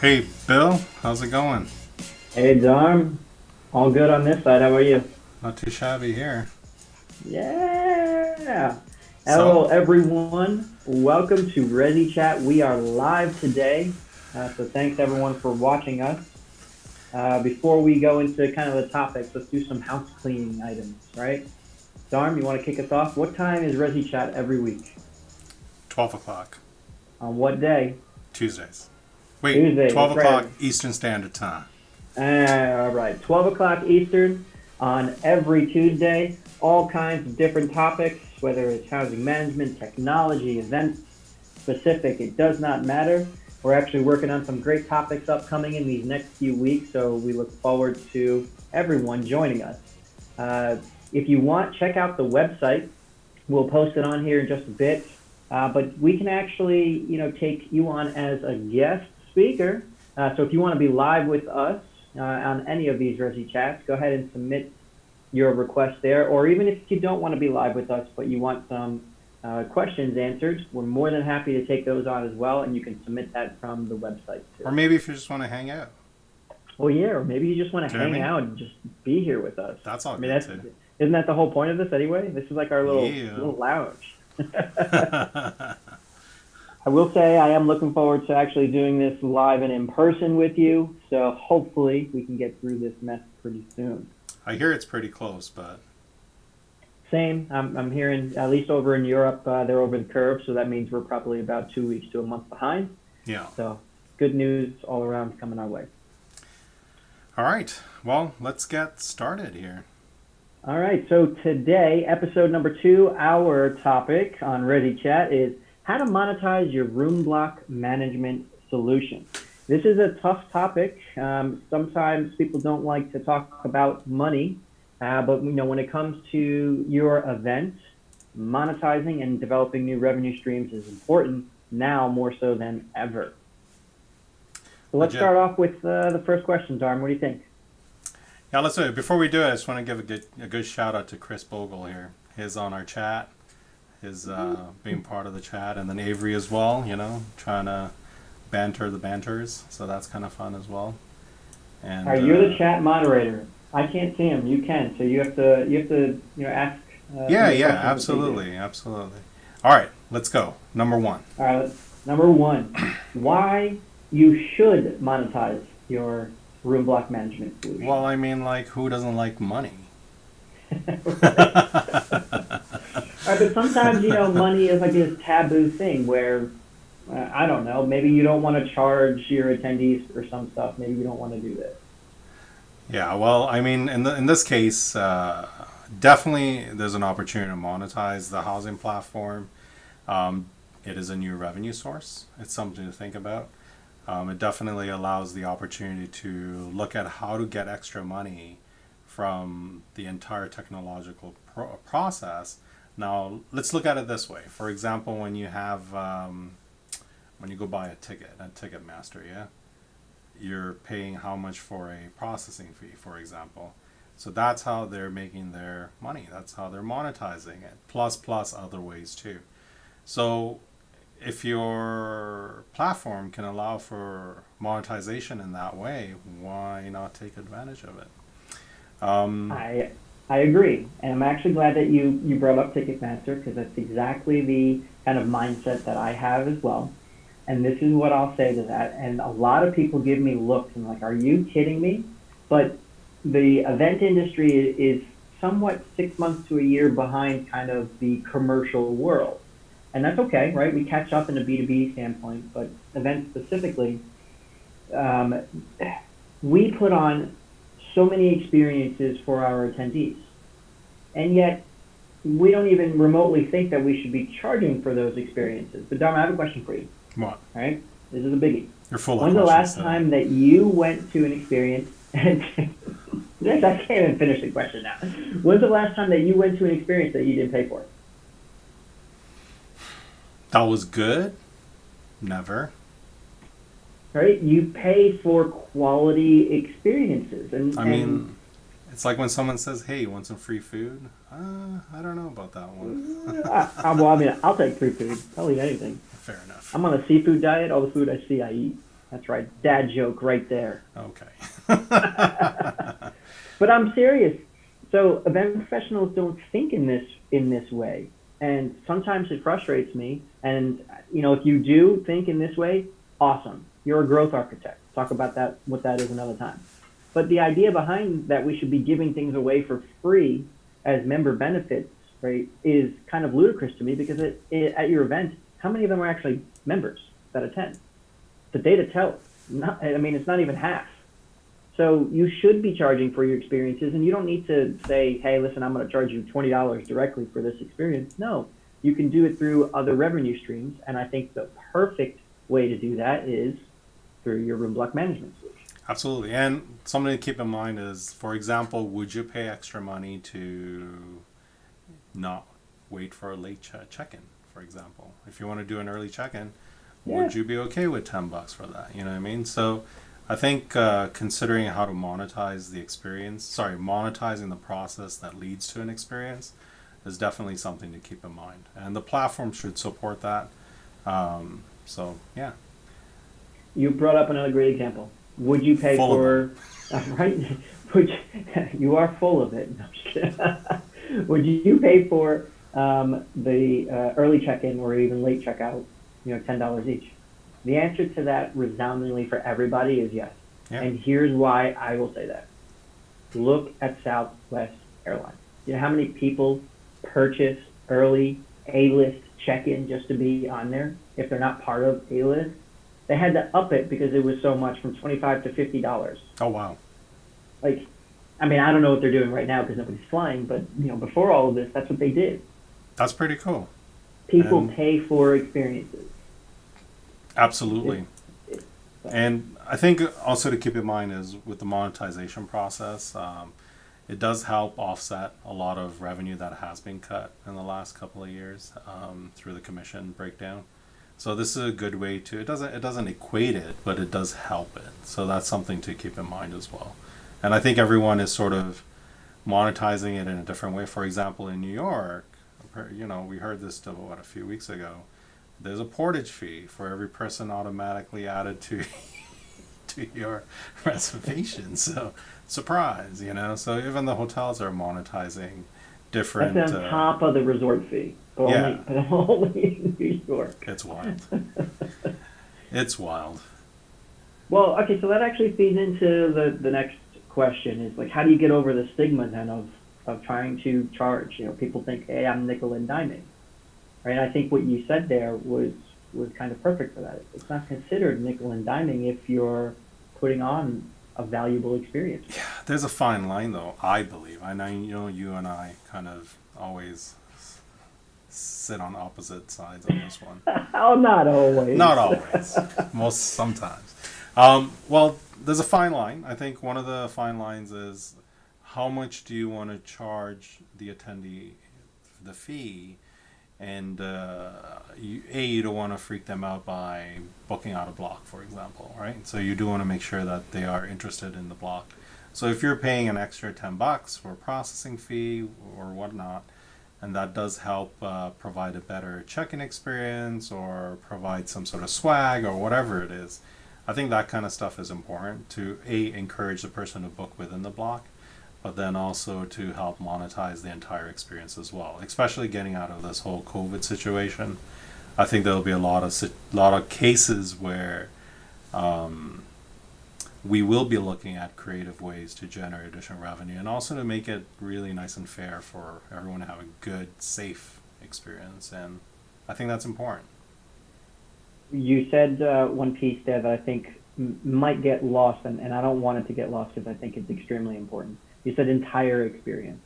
Hey, Bill, how's it going? Hey, Dom. All good on this side. How about you? Not too shabby here. Yeah. So, Hello, everyone. Welcome to resichat. We are live today. So thanks, everyone, for watching us. Before we go into kind of the topics, let's do some house cleaning items, right? Dom, you want to kick us off? What time is resichat every week? 12 o'clock, On what day? Tuesdays. Wait, Tuesday. 12 That's right. o'clock Eastern Standard Time. All right, 12 o'clock Eastern on every Tuesday. All kinds of different topics, whether it's housing management, technology, events specific, it does not matter. We're actually working on some great topics upcoming in these next few weeks, so we look forward to everyone joining us. Uh, if you want, check out the website. We'll post it on here in just a bit. But we can actually, take you on as a guest speaker. So if you want to be live with us on any of these Resi chats, go ahead and submit your request there. Or even if you don't want to be live with us, but you want some questions answered, we're more than happy to take those on as well. And you can submit that from the website too. Or maybe if you just want to hang out. Well, yeah, or maybe you just want to Do you know what I hang mean? out and just be here with us. That's all I mean, good too. isn't that the whole point of this anyway? This is like our little lounge. I will say I am looking forward to actually doing this live and in person with you. So hopefully we can get through this mess pretty soon. I hear it's pretty close, but Same. I'm hearing at least over in Europe they're over the curve, so that means we're probably about 2 weeks to a month behind. yeah. So good news all around coming our way. All right. Well, let's get started here. All right. So today, episode number 2, our topic on resichat is how to monetize your room block management solution. This is a tough topic. Sometimes people don't like to talk about money, but when it comes to your event, monetizing and developing new revenue streams is important now more so than ever. So let's start off with the first question, Darm. What do you think? Yeah, let's do it. Before we do it, I just want to give a good shout out to Chris Bogle here. He's on our chat. His being part of the chat, and then Avery as well, trying to banter the banters, so that's kind of fun as well. And All right, you're the chat moderator. I can't see him. You can, so you have to ask. Yeah, absolutely. All right, let's go. Number 1. All right, number 1, why you should monetize your room block management solution. Well, I mean, like, who doesn't like money? All right, but sometimes money is like this taboo thing where I don't know, maybe you don't want to charge your attendees for some stuff. Maybe you don't want to do this. Yeah, well, I mean, in this case, definitely there's an opportunity to monetize the housing platform. It is a new revenue source. It's something to think about. It definitely allows the opportunity to look at how to get extra money from the entire technological process. Now, let's look at it this way. For example, when you have, when you go buy a ticket at Ticketmaster, yeah, you're paying how much for a processing fee, for example. So that's how they're making their money. That's how they're monetizing it. Plus other ways too. So if your platform can allow for monetization in that way, why not take advantage of it? I agree, and I'm actually glad that you brought up Ticketmaster because that's exactly the kind of mindset that I have as well. And this is what I'll say to that. And a lot of people give me looks and like, "Are you kidding me?" But the event industry is somewhat 6 months to a year behind kind of the commercial world. And that's okay, right? We catch up in a B2B standpoint, but events specifically, um, we put on so many experiences for our attendees. And yet, we don't even remotely think that we should be charging for those experiences. But Dharma, I have a question for you. What? All right? This is a biggie. You're full of When's the questions. last time that you went to an experience and I can't even finish the question now. When's the last time that you went to an experience that you didn't pay for? That was good? Never. right? You pay for quality experiences, I and mean, it's like when someone says, "Hey, you want some free food?" I don't know about that one. well, I mean, I'll take free food. I'll eat anything. Fair enough. I'm on a seafood diet. All the food I see, I eat. That's right. Dad joke right there. Okay. But I'm serious. So event professionals don't think in this way, and sometimes it frustrates me. And if you do think in this way, awesome. You're a growth architect. Talk about that, what that is another time. But the idea behind that we should be giving things away for free as member benefits, right, is kind of ludicrous to me because at your event, how many of them are actually members that attend? The data tells. I mean, it's not even half. So you should be charging for your experiences, and you don't need to say, "Hey, listen, I'm going to charge you $20 directly for this experience." No, you can do it through other revenue streams, and I think the perfect way to do that is through your room block management solution. Absolutely. And something to keep in mind is, for example, would you pay extra money to not wait for a late check-in, for example? If you want to do an early check-in, Yeah, would you be okay with $10 for that? You know what I mean? So I think considering how to monetize the experience, sorry, monetizing the process that leads to an experience is definitely something to keep in mind. And the platform should support that. So, yeah, you brought up another great example. Would you pay full of them. for, right? Would you, you are full of it. No, I'm just kidding. Would you pay for the early check-in or even late checkout? $10 each. The answer to that resoundingly for everybody is yes. Yeah. And here's why I will say that. Look at Southwest Airlines. You know how many people purchase early A-list check-in just to be on there if they're not part of A-list? They had to up it because it was so much, from $25 to $50. Oh, wow. Like, I mean, I don't know what they're doing right now because nobody's flying, but before all of this, that's what they did. That's pretty cool. People And pay for experiences. absolutely. It, it, so. And I think also to keep in mind is with the monetization process, it does help offset a lot of revenue that has been cut in the last couple of years through the commission breakdown. So this is a good way to, it doesn't equate it, but it does help it. So that's something to keep in mind as well. And I think everyone is sort of monetizing it in a different way. For example, in New York, we heard this a few weeks ago. There's a portage fee for every person automatically added to to your reservation. So surprise. So even the hotels are monetizing That's different. on top of the resort fee, but only, Yeah, but only in New York. it's wild. It's wild. Well, okay, so that actually feeds into the next question is like, how do you get over the stigma then of trying to charge? People think, hey, I'm nickel and diming, right? I think what you said there was kind of perfect for that. It's not considered nickel and diming if you're putting on a valuable experience. There's a fine line, though, I believe. I know you and I kind of always sit on opposite sides on this one. Oh, not always. Not always, most sometimes. Well, there's a fine line. I think one of the fine lines is how much do you want to charge the attendee the fee, and you don't want to freak them out by booking out a block, for example, right? So you do want to make sure that they are interested in the block. So if you're paying an extra $10 for a processing fee or whatnot, and that does help provide a better check-in experience or provide some sort of swag or whatever it is. I think that kind of stuff is important to encourage the person to book within the block, but then also to help monetize the entire experience as well. Especially getting out of this whole COVID situation, I think there'll be a lot of cases where we will be looking at creative ways to generate additional revenue and also to make it really nice and fair for everyone to have a good, safe experience. And I think that's important. You said one piece there that I think might get lost, and I don't want it to get lost because I think it's extremely important. You said entire experience.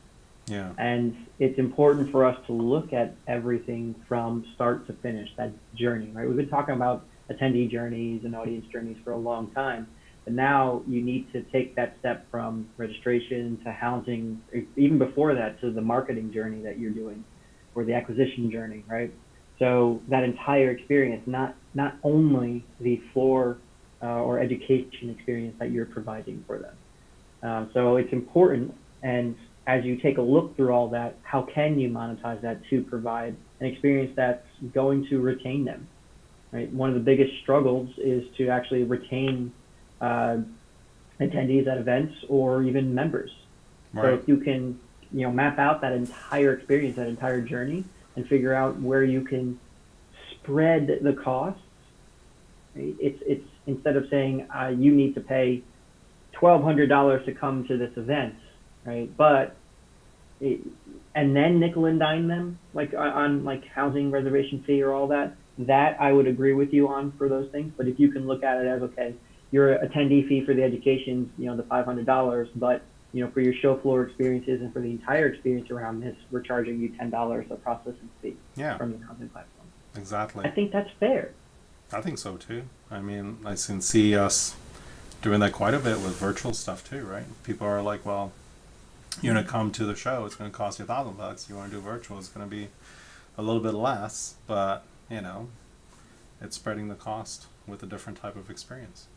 Yeah. And it's important for us to look at everything from start to finish, that journey, right? We've been talking about attendee journeys and audience journeys for a long time, but now you need to take that step from registration to housing, even before that, to the marketing journey that you're doing or the acquisition journey, right? So that entire experience, not only the floor or education experience that you're providing for them. So it's important, and as you take a look through all that, how can you monetize that to provide an experience that's going to retain them? Right. One of the biggest struggles is to actually retain uh, attendees at events or even members. So Right. if you can, map out that entire experience, that entire journey, and figure out where you can spread the costs. Right? It's instead of saying you need to pay $1,200 to come to this event, right? But it, and then nickel and dime them like on like housing reservation fee or all that. That I would agree with you on for those things. But if you can look at it as okay, your attendee fee for the education, the $500, but for your show floor experiences and for the entire experience around this, we're charging you $10 a processing fee Yeah, from the housing platform. I exactly. think that's fair. I think so too. I mean, I can see us doing that quite a bit with virtual stuff too, right? People are like, well, you're gonna come to the show, it's gonna cost you $1,000. You want to do virtual, it's gonna be a little bit less, but it's spreading the cost with a different type of experience.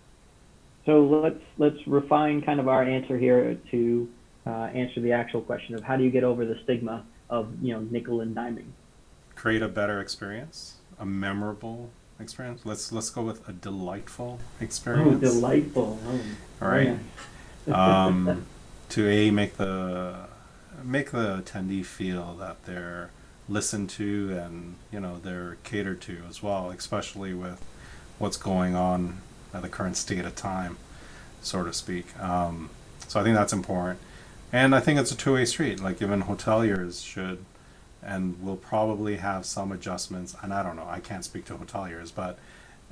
So let's refine kind of our answer here to answer the actual question of how do you get over the stigma of nickel and diming. Create a better experience, a memorable experience. Let's go with a delightful Oh, experience. delightful! Oh, All very right. nice. To make the attendee feel that they're listened to and they're catered to as well, especially with what's going on at the current state of time, so to speak. So I think that's important, and I think it's a two-way street. Like even hoteliers should and will probably have some adjustments. And I don't know, I can't speak to hoteliers, but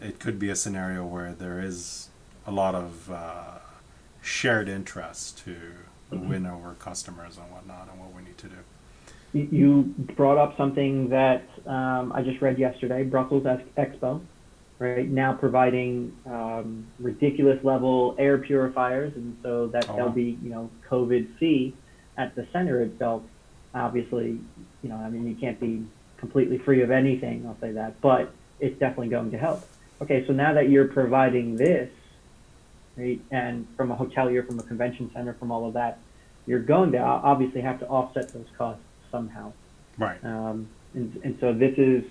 it could be a scenario where there is a lot of shared interest to win over customers and whatnot, and what we need to do. You brought up something that I just read yesterday. Brussels Expo, right now providing ridiculous level air purifiers, and so that Oh there'll wow. be COVID fee at the center itself. Obviously, I mean you can't be completely free of anything. I'll say that, but it's definitely going to help. Okay, so now that you're providing this, right, and from a hotelier, from a convention center, from all of that, you're going to obviously have to offset those costs somehow. Right. And so this is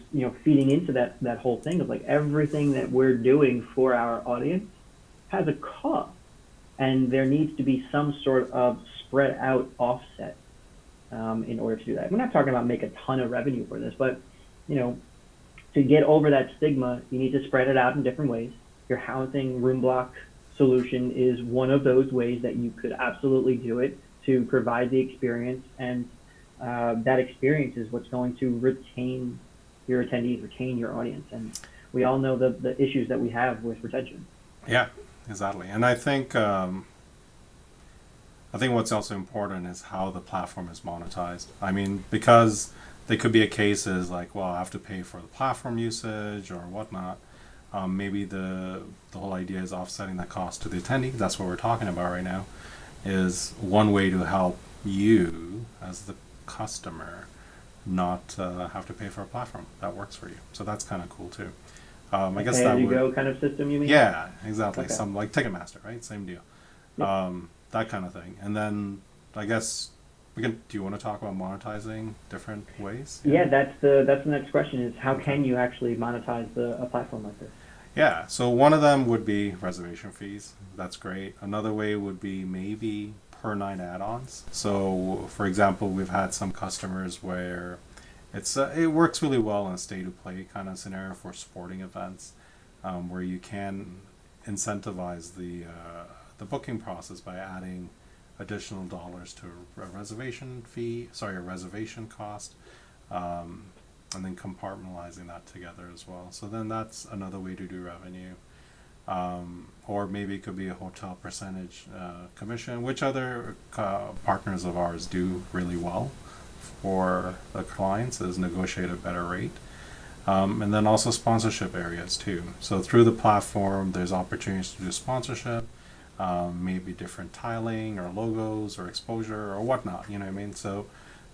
feeding into that whole thing of like everything that we're doing for our audience has a cost, and there needs to be some sort of spread out offset in order to do that. We're not talking about make a ton of revenue for this, but you know to get over that stigma, you need to spread it out in different ways. Your housing room block solution is one of those ways that you could absolutely do it to provide the experience, and that experience is what's going to retain your attendees, retain your audience. And we all know the issues that we have with retention. Yeah, exactly. And I think what's also important is how the platform is monetized. I mean, because there could be a case is like, well, I have to pay for the platform usage or whatnot. Maybe the whole idea is offsetting that cost to the attendee. That's what we're talking about right now. Is one way to help you as the customer not have to pay for a platform that works for you. So that's kind of cool too. I A guess pay that as you would. go kind of system, you mean? Yeah, exactly. Okay. Some like Ticketmaster, right? Same deal. Yep. That kind of thing. And then I guess we can. Do you want to talk about monetizing different ways? Yeah, that's the next question is how Okay. can you actually monetize a platform like this? Yeah. So one of them would be reservation fees. That's great. Another way would be maybe per night add-ons. So for example, we've had some customers where it works really well in a stay to play kind of scenario for sporting events, where you can incentivize the booking process by adding additional dollars to a reservation fee, sorry, a reservation cost, um, and then compartmentalizing that together as well. So then that's another way to do revenue. Or maybe it could be a hotel percentage commission, which other partners of ours do really well for the clients, is negotiate a better rate. And then also sponsorship areas too. So through the platform, there's opportunities to do sponsorship, maybe different tiling or logos or exposure or whatnot. You know what I mean? So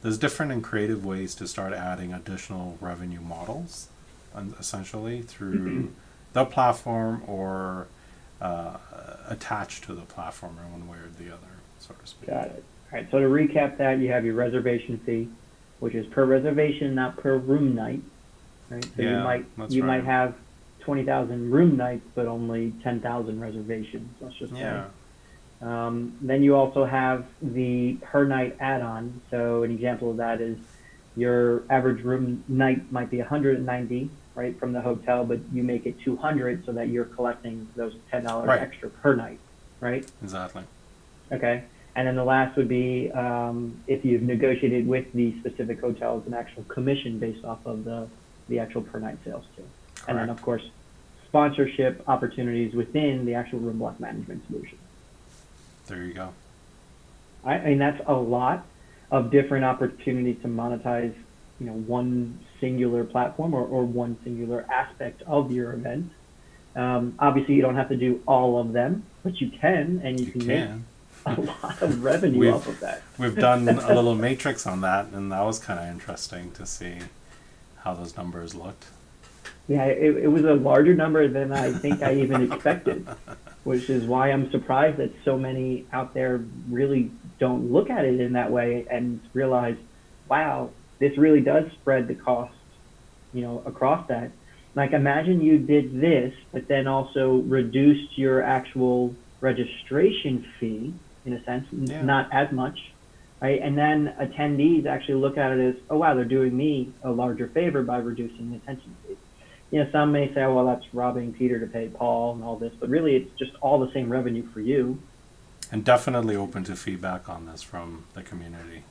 there's different and creative ways to start adding additional revenue models, essentially through the platform or attached to the platform in one way or the other, so to speak. Got it. All right. So to recap that, you have your reservation fee, which is per reservation, not per room night. Right. So Yeah, that's you right. might have 20,000 room nights, but only 10,000 reservations. Let's just say. Yeah. Then you also have the per night add-on. So an example of that is your average room night might be 190, right, from the hotel, but you make it 200 so that you're collecting those $10 Right. extra per night, right? Exactly. Okay. And then the last would be if you've negotiated with the specific hotels an actual commission based off of the actual per night sales too. And then Correct. of course, sponsorship opportunities within the actual room block management solution. There you go. I mean, that's a lot of different opportunities to monetize, one singular platform or one singular aspect of your event. Obviously, you don't have to do all of them, but you can, and you You can make can. a lot of revenue off of that. We've done a little matrix on that, and that was kind of interesting to see how those numbers looked. Yeah, it was a larger number than I think I even expected, which is why I'm surprised that so many out there really don't look at it in that way and realize, wow, this really does spread the cost, across that. Like imagine you did this, but then also reduced your actual registration fee, in a sense, Yeah. not as much, right? And then attendees actually look at it as, oh wow, they're doing me a larger favor by reducing the attention fee. Some may say, oh, well, that's robbing Peter to pay Paul and all this, but really it's just all the same revenue for you. And definitely open to feedback on this from the community.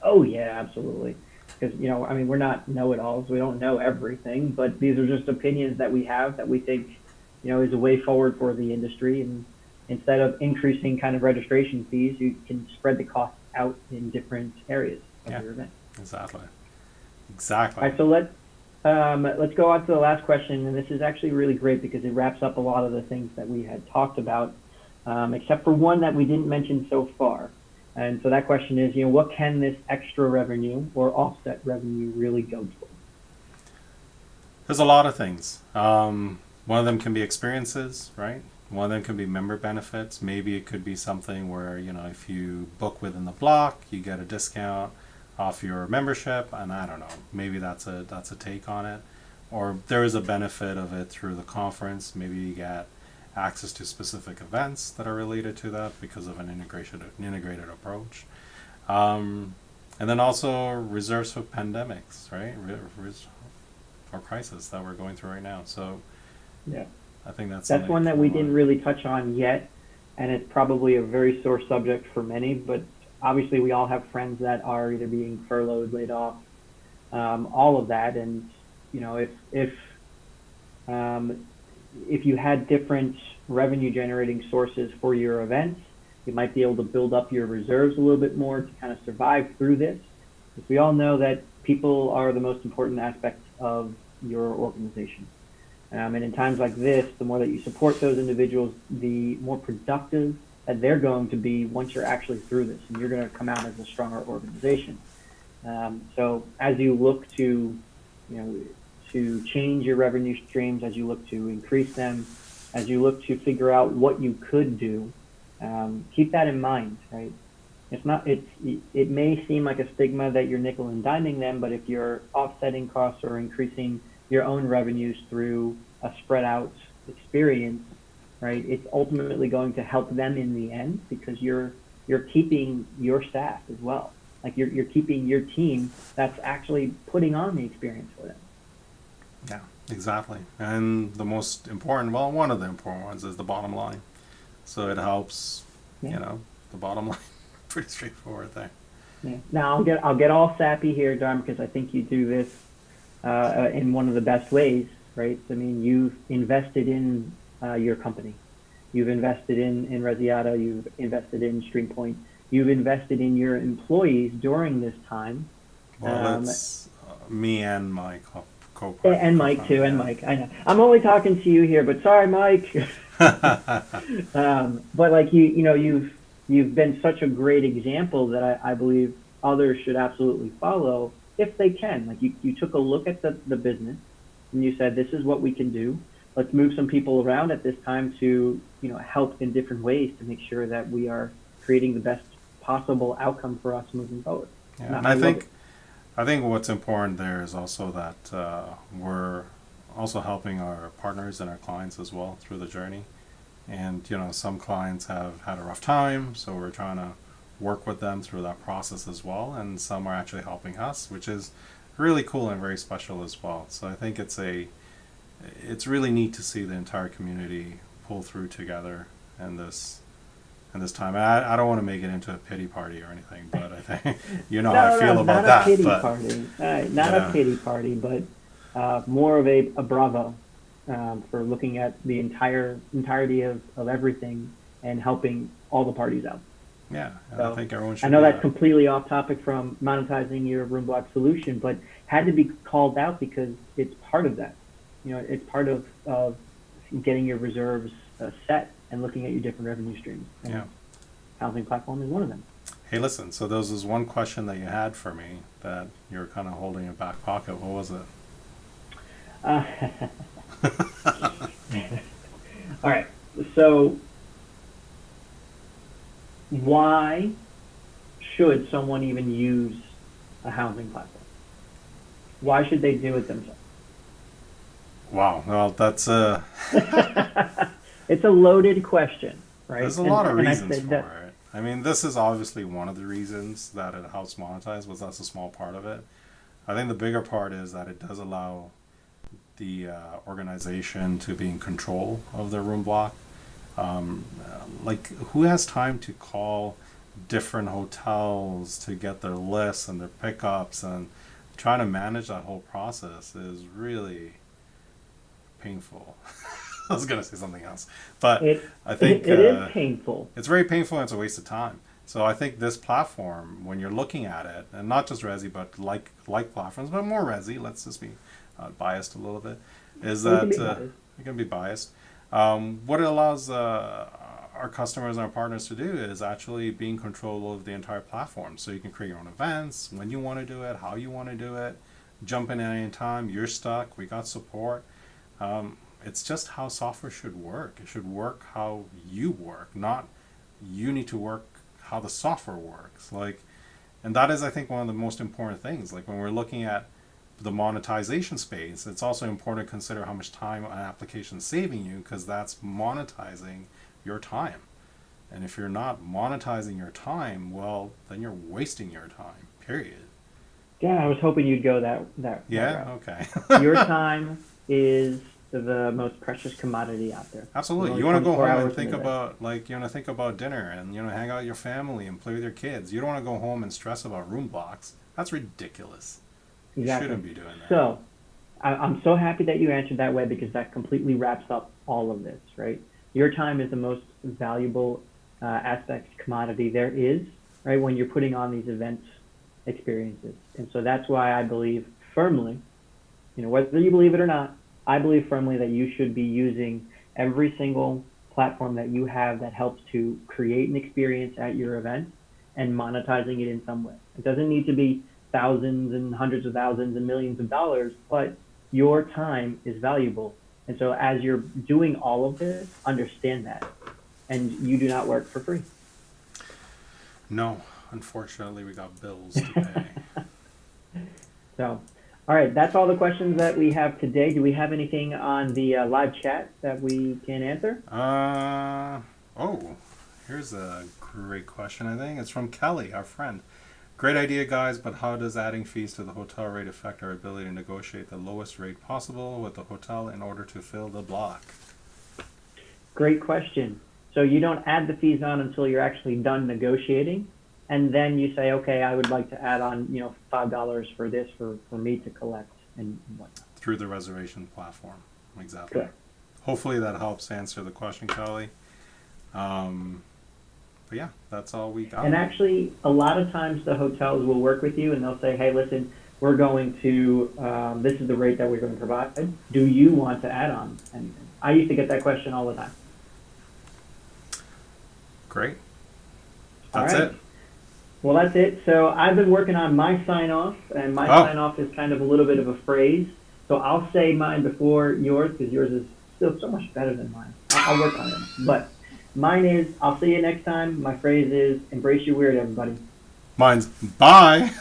Oh yeah, absolutely. Because, I mean, we're not know-it-alls. We don't know everything, but these are just opinions that we have that we think, is a way forward for the industry. And instead of increasing kind of registration fees, you can spread the costs out in different areas of Yeah. your event. Exactly. All Exactly. right, so let's go on to the last question, and this is actually really great because it wraps up a lot of the things that we had talked about, except for one that we didn't mention so far. And so that question is, what can this extra revenue or offset revenue really go toward? There's a lot of things. One of them can be experiences, right? One of them can be member benefits. Maybe it could be something where, if you book within the block, you get a discount off your membership, and I don't know, maybe that's a take on it. Or there is a benefit of it through the conference. Maybe you get access to specific events that are related to that because of an integrated approach. And then also reserves for pandemics, right? Or crisis that we're going through right now. So Yeah. I think that's That's one that we didn't really touch on yet, and it's probably a very sore subject for many, but obviously we all have friends that are either being furloughed, laid off, all of that. And, if you had different revenue generating sources for your events, you might be able to build up your reserves a little bit more to kind of survive through this. Because we all know that people are the most important aspect of your organization. And in times like this, the more that you support those individuals, the more productive that they're going to be once you're actually through this, and you're going to come out as a stronger organization. So as you look to, to change your revenue streams, as you look to increase them, as you look to figure out what you could do, keep that in mind, right? It may seem like a stigma that you're nickel and diming them, but if you're offsetting costs or increasing your own revenues through a spread out experience, right, it's ultimately going to help them in the end because you're keeping your staff as well. Like you're keeping your team that's actually putting on the experience for them. Yeah, exactly. And the most important, well, one of the important ones is the bottom line. So it helps, the bottom line. Pretty straightforward thing. Yeah. Now I'll get all sappy here, Dharm, because I think you do this in one of the best ways, right? I mean, you've invested in your company. You've invested in Resichat. You've invested in StreamPoint. You've invested in your employees during this time. Well, that's me and my co-partner. And Mike too, and Mike. I know. I'm only talking to you here, but sorry, Mike. But like you've been such a great example that I believe others should absolutely follow if they can. Like you took a look at the business and you said, this is what we can do. Let's move some people around at this time to, help in different ways to make sure that we are creating the best possible outcome for us moving forward. Yeah, No, and I love it. I think what's important there is also that we're also helping our partners and our clients as well through the journey. And some clients have had a rough time, so we're trying to work with them through that process as well. And some are actually helping us, which is really cool and very special as well. So I think it's really neat to see the entire community pull through together in this time. And I don't want to make it into a pity party or anything, but I think how I No, no, feel not about a that. pity But party. All right, not a yeah, pity party, but more of a bravo for looking at the entirety of everything and helping all the parties out. yeah, and I So think everyone I should know do that's that. completely off topic from monetizing your room block solution, but had to be called out because it's part of that. It's part of getting your reserves set and looking at your different revenue streams. Yeah. And housing platform is one of them. Hey, listen. So there was one question that you had for me that you were kind of holding in back pocket. What was it? Uh, all right. So why should someone even use a housing platform? Why should they do it themselves? Wow. Well, that's It's a loaded question, right? there's a And lot of and I reasons said for that it. I mean, this is obviously one of the reasons that it helps monetize, but that's a small part of it. I think the bigger part is that it does allow the organization to be in control of their room block. Like, who has time to call different hotels to get their lists and their pickups, and trying to manage that whole process is really painful. I was gonna say something else, but it I it, think it is painful. it's very painful and it's a waste of time. So I think this platform, when you're looking at it, and not just Resi, but like platforms, but more Resi, let's just be biased a little bit, is We can that be biased. you can be biased. What it allows our customers and our partners to do is actually be in control of the entire platform. So you can create your own events, when you want to do it, how you want to do it, jump in at any time. You're stuck, we got support. It's just how software should work. It should work how you work, not you need to work how the software works. Like, and that is, I think, one of the most important things. Like when we're looking at the monetization space, it's also important to consider how much time an application is saving you, because that's monetizing your time. And if you're not monetizing your time, well, then you're wasting your time. Period. Yeah, I was hoping you'd go that Yeah. route. Okay. Your time is the most precious commodity out there. There's Absolutely. only You want to go 24 home and hours in think a day. about, like, you want to think about dinner and hang out with your family and play with your kids. You don't want to go home and stress about room blocks. That's ridiculous. You Exactly. shouldn't be doing that. So I'm so happy that you answered that way because that completely wraps up all of this, right? Your time is the most valuable aspect commodity there is, right? When you're putting on these events experiences, and so that's why I believe firmly, whether you believe it or not, I believe firmly that you should be using every single platform that you have that helps to create an experience at your event and monetizing it in some way. It doesn't need to be thousands and hundreds of thousands and millions of dollars, but your time is valuable. And so as you're doing all of this, understand that. And you do not work for free. No, unfortunately, we got bills to pay. So, all right, that's all the questions that we have today. Do we have anything on the live chat that we can answer? Oh, here's a great question, I think. It's from Kelly, our friend. Great idea, guys, but how does adding fees to the hotel rate affect our ability to negotiate the lowest rate possible with the hotel in order to fill the block? Great question. So you don't add the fees on until you're actually done negotiating, and then you say, okay, I would like to add on, $5 for this for me to collect and whatnot. Through the reservation platform. Exactly. Correct. Hopefully that helps answer the question, Kelly. But yeah, that's all we got. And actually, a lot of times the hotels will work with you and they'll say, hey, listen, we're going to, this is the rate that we're going to provide. Do you want to add on anything? I used to get that question all the time. Great. All That's right. it. Well, that's it. So I've been working on my sign off, and my Oh, sign off is kind of a little bit of a phrase. So I'll say mine before yours because yours is still so much better than mine. I'll work on it. But mine is I'll see you next time. My phrase is embrace your weird, everybody. mine's bye.